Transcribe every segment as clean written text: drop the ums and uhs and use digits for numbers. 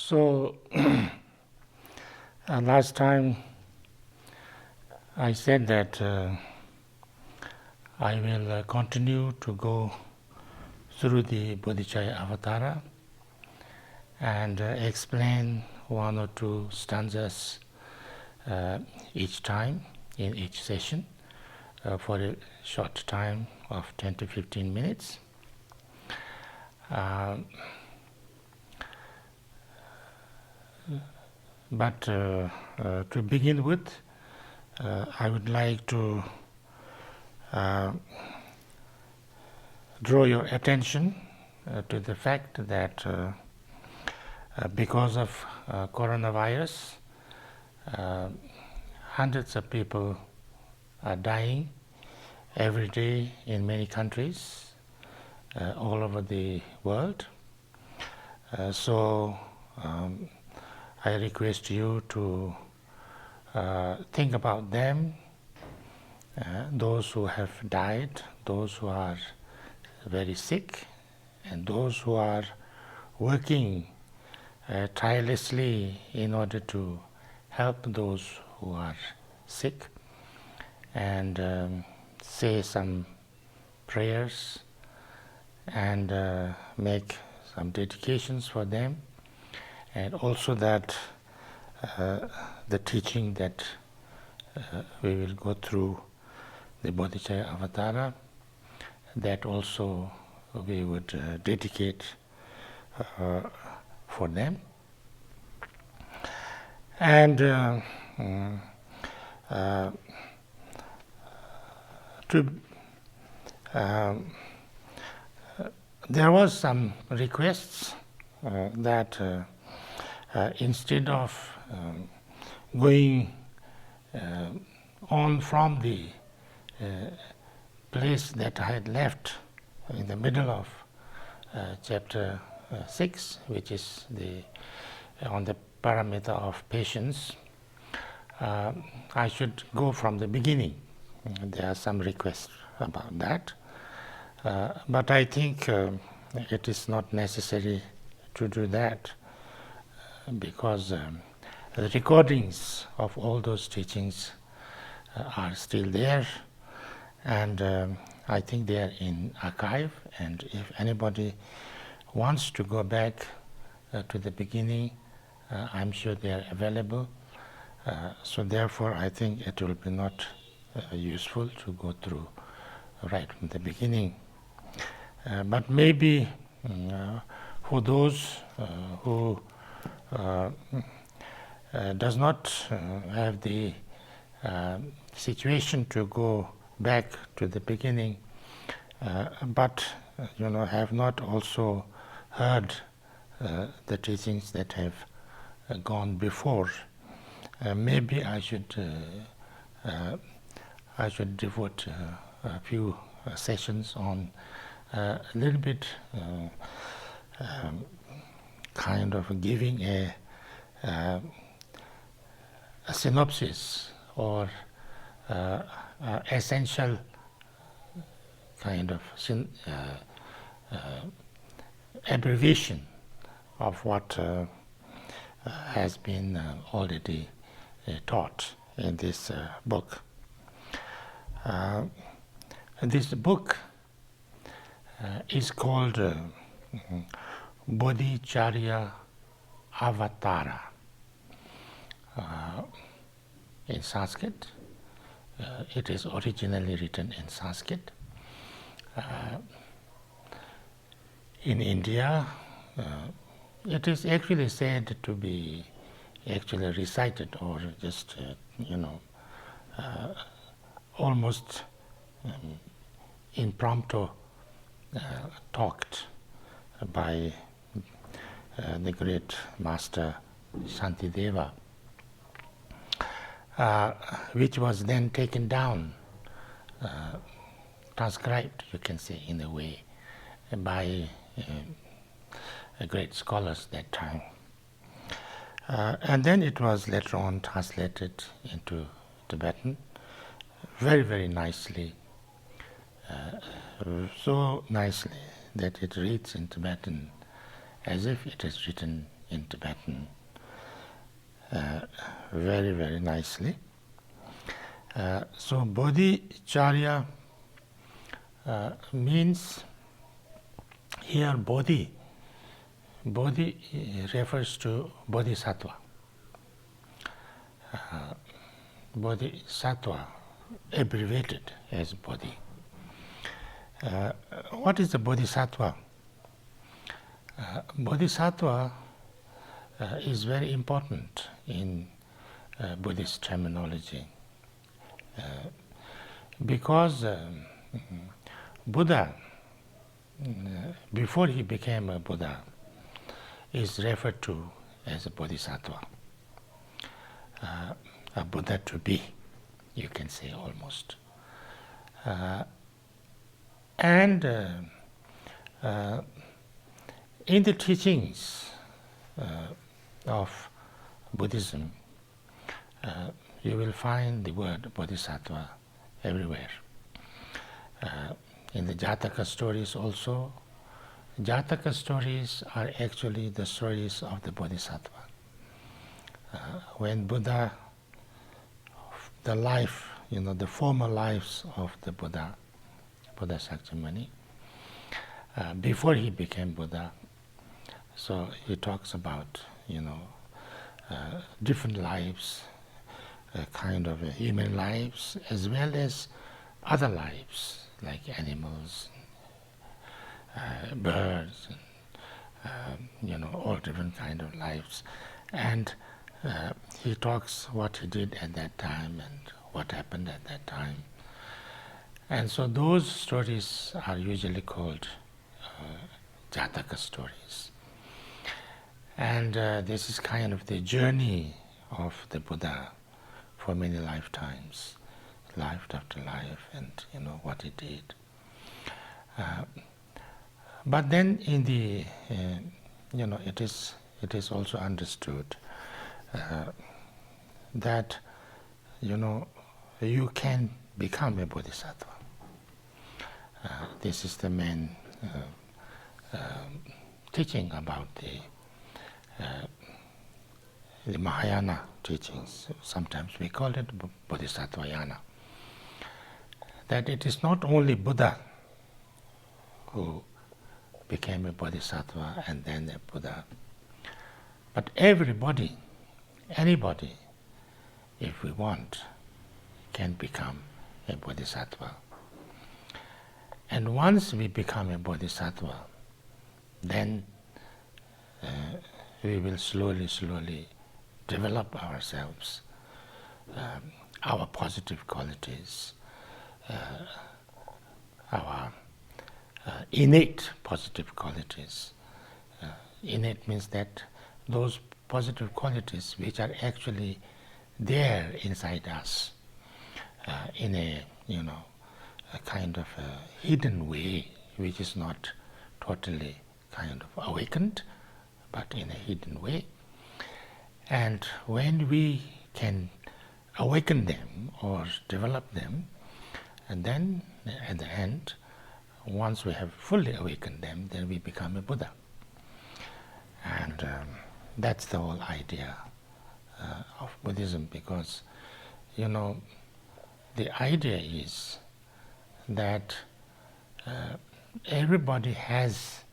So last time I said that I will continue to go through the Bodhicharyavatara and explain one or two stanzas each time in each session for a short time of 10 to 15 minutes. But to begin with, I would like to draw your attention to the fact that because of coronavirus, hundreds of people are dying every day in many countries all over the world. So I request you to think about them, those who have died, those who are very sick, and those who are working tirelessly in order to help those who are sick, and say some prayers and make some dedications for them, and also that the teaching that we will go through the Bodhicharyavatara, that also we would dedicate for them. And there was some requests that instead of going on from the place that I had left in the middle of chapter 6, which is on the parameter of patience, I should go from the beginning. There are some requests about that, but I think it is not necessary to do that, because the recordings of all those teachings are still there, and I think they are in archive, and if anybody wants to go back to the beginning, I'm sure they are available. So therefore I think it will be not useful to go through right from the beginning. But maybe for those who does not have the situation to go back to the beginning, but have not also heard the teachings that have gone before, maybe I should devote a few sessions on a little bit kind of giving a synopsis or essential kind of abbreviation of what has been already taught in this book. This book is called Bodhicharyavatara in Sanskrit. It is originally written in Sanskrit. In India, it is actually said to be actually recited or just almost impromptu talked by the great master Shantideva, which was then taken down, transcribed, you can say, in a way, by great scholars that time. And then it was later on translated into Tibetan very, very nicely, so nicely that it reads in Tibetan as if it is written in Tibetan very, very nicely. So Bodhicharya means here Bodhi. Bodhi refers to Bodhisattva. Bodhisattva, abbreviated as Bodhi. What is the Bodhisattva? Bodhisattva is very important in Buddhist terminology because Buddha, before he became a Buddha, is referred to as a Bodhisattva, a Buddha to be, you can say almost. And in the teachings of Buddhism, you will find the word Bodhisattva everywhere. In the Jataka stories also, Jataka stories are actually the stories of the Bodhisattva. When Buddha, the life, the former lives of the Buddha Shakyamuni, before he became Buddha, so he talks about, different lives, kind of human lives, as well as other lives, like animals, birds, all different kind of lives. And he talks what he did at that time and what happened at that time. And so those stories are usually called Jataka stories. And this is kind of the journey of the Buddha for many lifetimes, life after life, and what he did. But then in the, it is also understood that, you can become a Bodhisattva. This is the main teaching about the Mahayana teachings. Sometimes we call it Bodhisattvayana. That it is not only Buddha who became a Bodhisattva and then a Buddha, but everybody, anybody, if we want, can become a Bodhisattva. And once we become a Bodhisattva, then we will slowly develop ourselves, our positive qualities, our innate positive qualities. Innate means that those positive qualities which are actually there inside us in a kind of a hidden way, which is not totally kind of awakened, but in a hidden way. And when we can awaken them or develop them, and then at the end, once we have fully awakened them, then we become a Buddha. And that's the whole idea of Buddhism, because the idea is that everybody has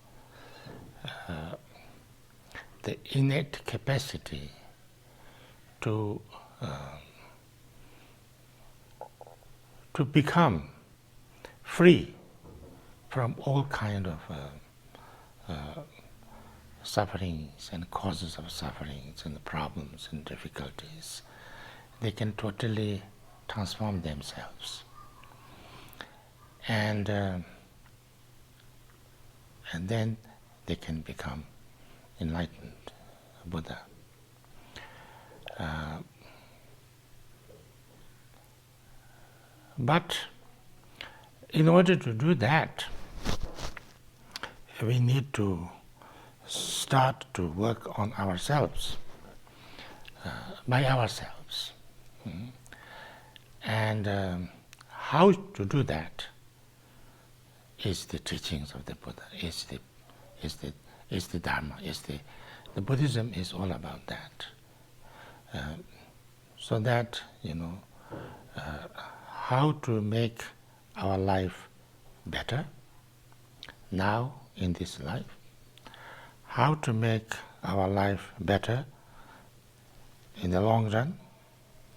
the innate capacity to become free from all kind of sufferings and causes of sufferings and problems and difficulties. They can totally transform themselves, and then they can become enlightened Buddha. But in order to do that, we need to start to work on ourselves, by ourselves. And how to do that is the teachings of the Buddha, is the Dharma, is the The Buddhism is all about that. So that, how to make our life better now in this life, how to make our life better in the long run,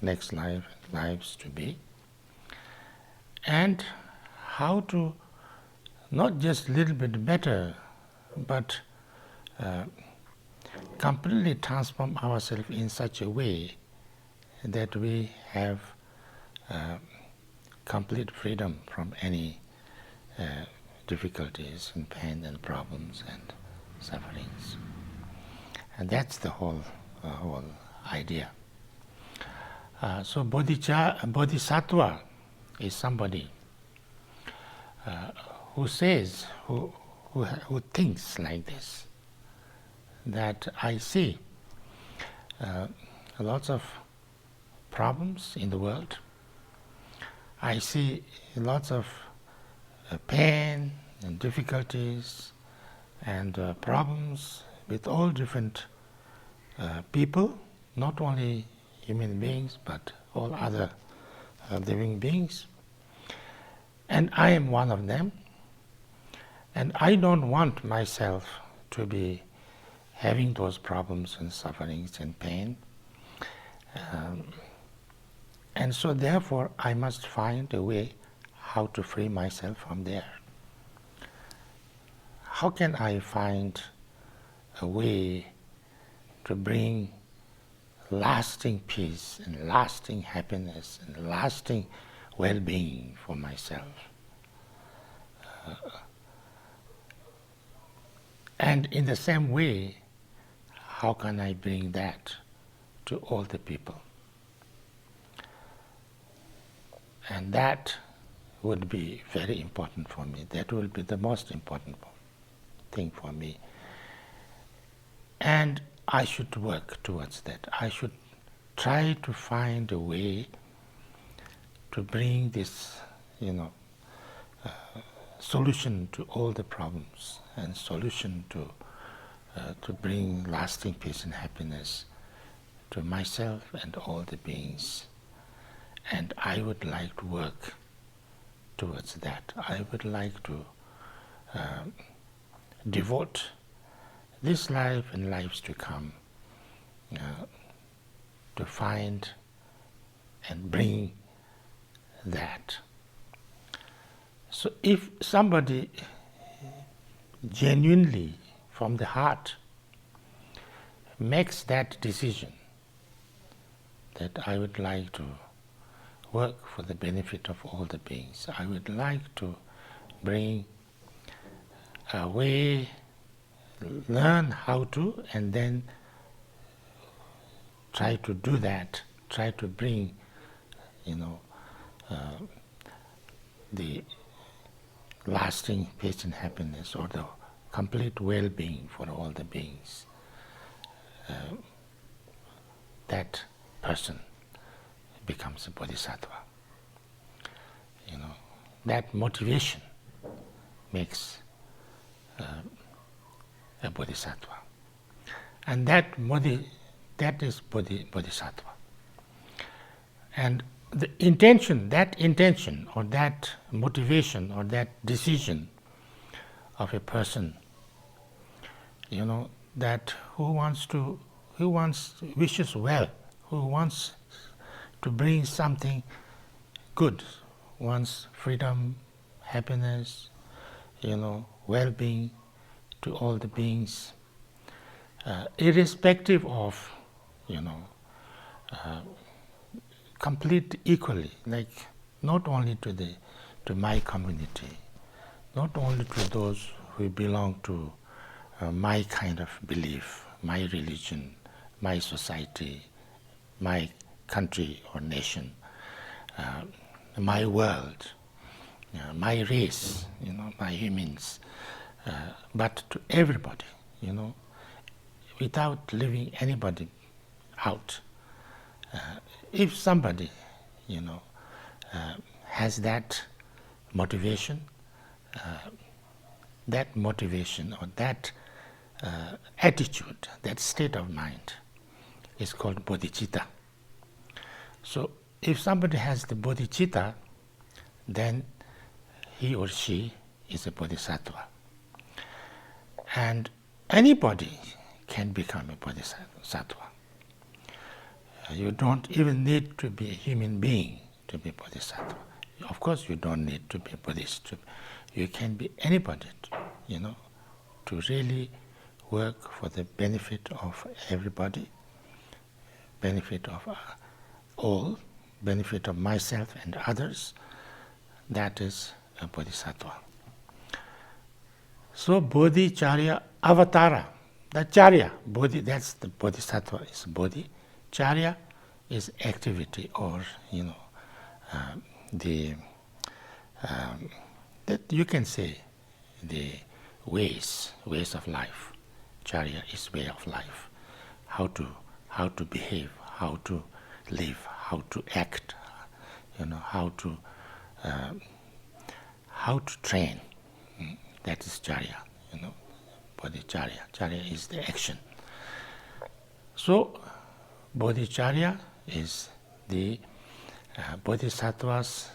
next lives to be, and how to not just a little bit better, but completely transform ourselves in such a way that we have complete freedom from any difficulties and pain and problems and sufferings. And that's the whole idea. So Bodhisattva is somebody who says, who thinks like this, that I see lots of problems in the world. I see lots of pain and difficulties and problems with all different people, not only human beings, but all other living beings. And I am one of them. And I don't want myself to be having those problems and sufferings and pain. And so therefore I must find a way how to free myself from there. How can I find a way to bring lasting peace and lasting happiness and lasting well-being for myself? And in the same way, how can I bring that to all the people? And that would be very important for me. That will be the most important thing for me. And I should work towards that. I should try to find a way to bring this, solution to all the problems and solution to bring lasting peace and happiness to myself and all the beings. And I would like to work towards that. I would like to devote this life and lives to come to find and bring that. So if somebody genuinely from the heart makes that decision that I would like to work for the benefit of all the beings, I would like to bring a way, learn how to, and then try to do that, try to bring, the lasting peace and happiness or the complete well-being for all the beings. That person becomes a bodhisattva. That motivation makes a bodhisattva. And that is bodhisattva. And the intention, that intention or that motivation or that decision of a person, that wishes well, who wants to bring something good, wants freedom, happiness, well-being to all the beings, irrespective of, complete equally, like not only to my community, not only to those who belong to my kind of belief, my religion, my society, my country or nation, my world, my race, my humans, but to everybody, without leaving anybody out. If somebody, has that motivation or that attitude, that state of mind, is called bodhicitta. So if somebody has the bodhicitta, then he or she is a bodhisattva. And anybody can become a bodhisattva. You don't even need to be a human being to be bodhisattva. Of course, you don't need to be a Buddhist. You can be anybody, to really work for the benefit of everybody, benefit of all, benefit of myself and others. That is a bodhisattva. So Bodhicharyavatara, the charya, bodhi, that's the bodhisattva is bodhi. Charya is activity, or that you can say the ways of life. Charya is way of life. How to behave, how to live, how to act, how to train. That is charya, bodhicharya. Charya is the action. So bodhicharya is the bodhisattva's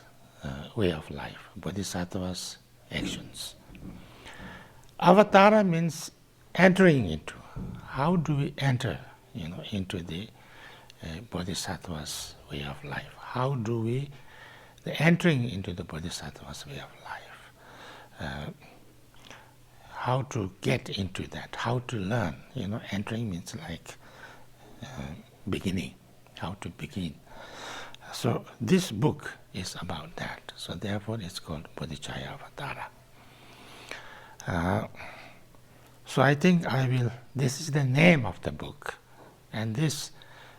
way of life, bodhisattva's actions. Avatara means entering into. How do we enter, into the bodhisattva's way of life? How do we, the entering into the bodhisattva's way of life? How to get into that? How to learn? Entering means like beginning. How to begin. So this book is about that. So therefore it's called Bodhicharyavatara. So I think this is the name of the book, and this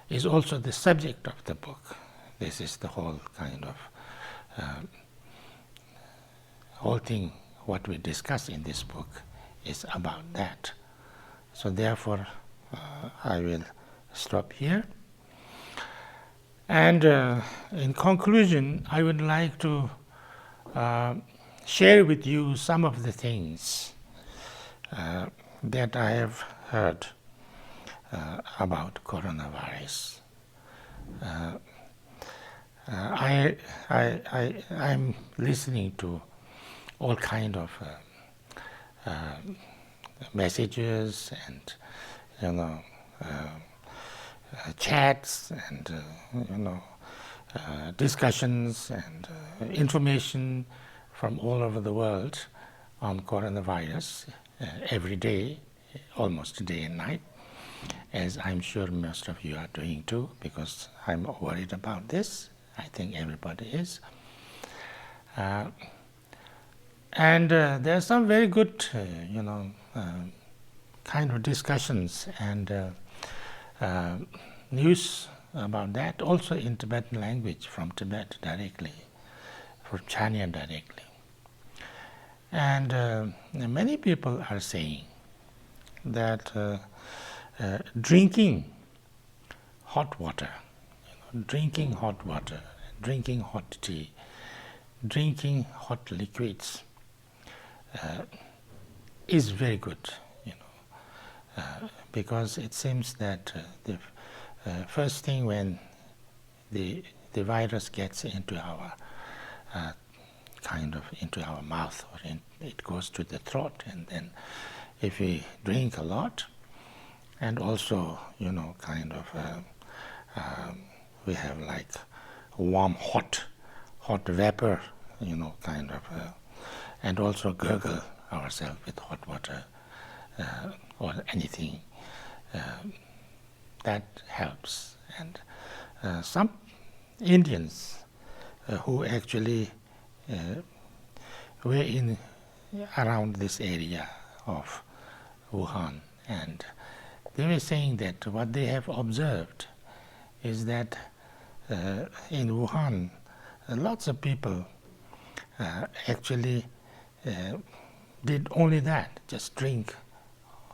is also the subject of the book. This is the whole kind of whole thing, what we discuss in this book is about that. So therefore I will stop here. And in conclusion, I would like to share with you some of the things that I have heard about coronavirus. I'm listening to all kind of messages and chats and discussions and information from all over the world on coronavirus every day, almost day and night, as I'm sure most of you are doing too, because I'm worried about this. I think everybody is. And there are some very good, kind of discussions and news about that, also in Tibetan language, from Tibet directly, from China directly. And many people are saying that drinking hot water, drinking hot tea, drinking hot liquids is very good, because it seems that the first thing when the virus gets into our into our mouth, or it goes to the throat, and then if we drink a lot, and also we have like warm hot vapor, and also gurgle ourselves with hot water or anything, that helps. And some Indians who actually were in around this area of Wuhan, and they were saying that what they have observed is that in Wuhan lots of people actually did only that, just drink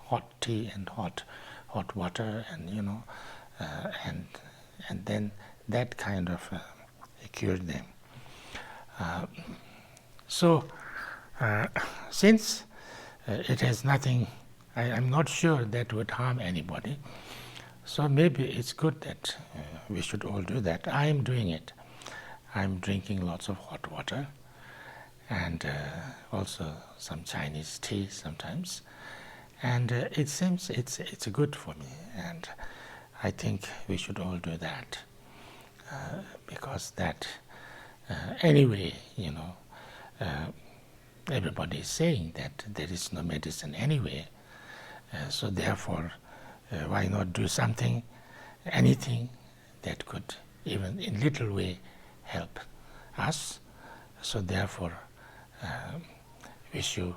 hot tea and hot water, and and then that kind of cured them. So since it has nothing I'm not sure that would harm anybody. So maybe it's good that we should all do that. I am doing it. I'm drinking lots of hot water and also some Chinese tea sometimes. And it seems it's good for me, and I think we should all do that because that anyway, everybody is saying that there is no medicine anyway. So therefore, why not do something, anything that could even in little way help us? So therefore, wish you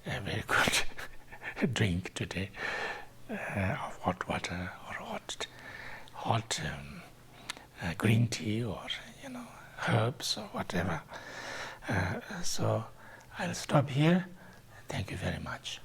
a very good drink today of hot water or hot green tea or herbs or whatever. So I'll stop here. Thank you very much.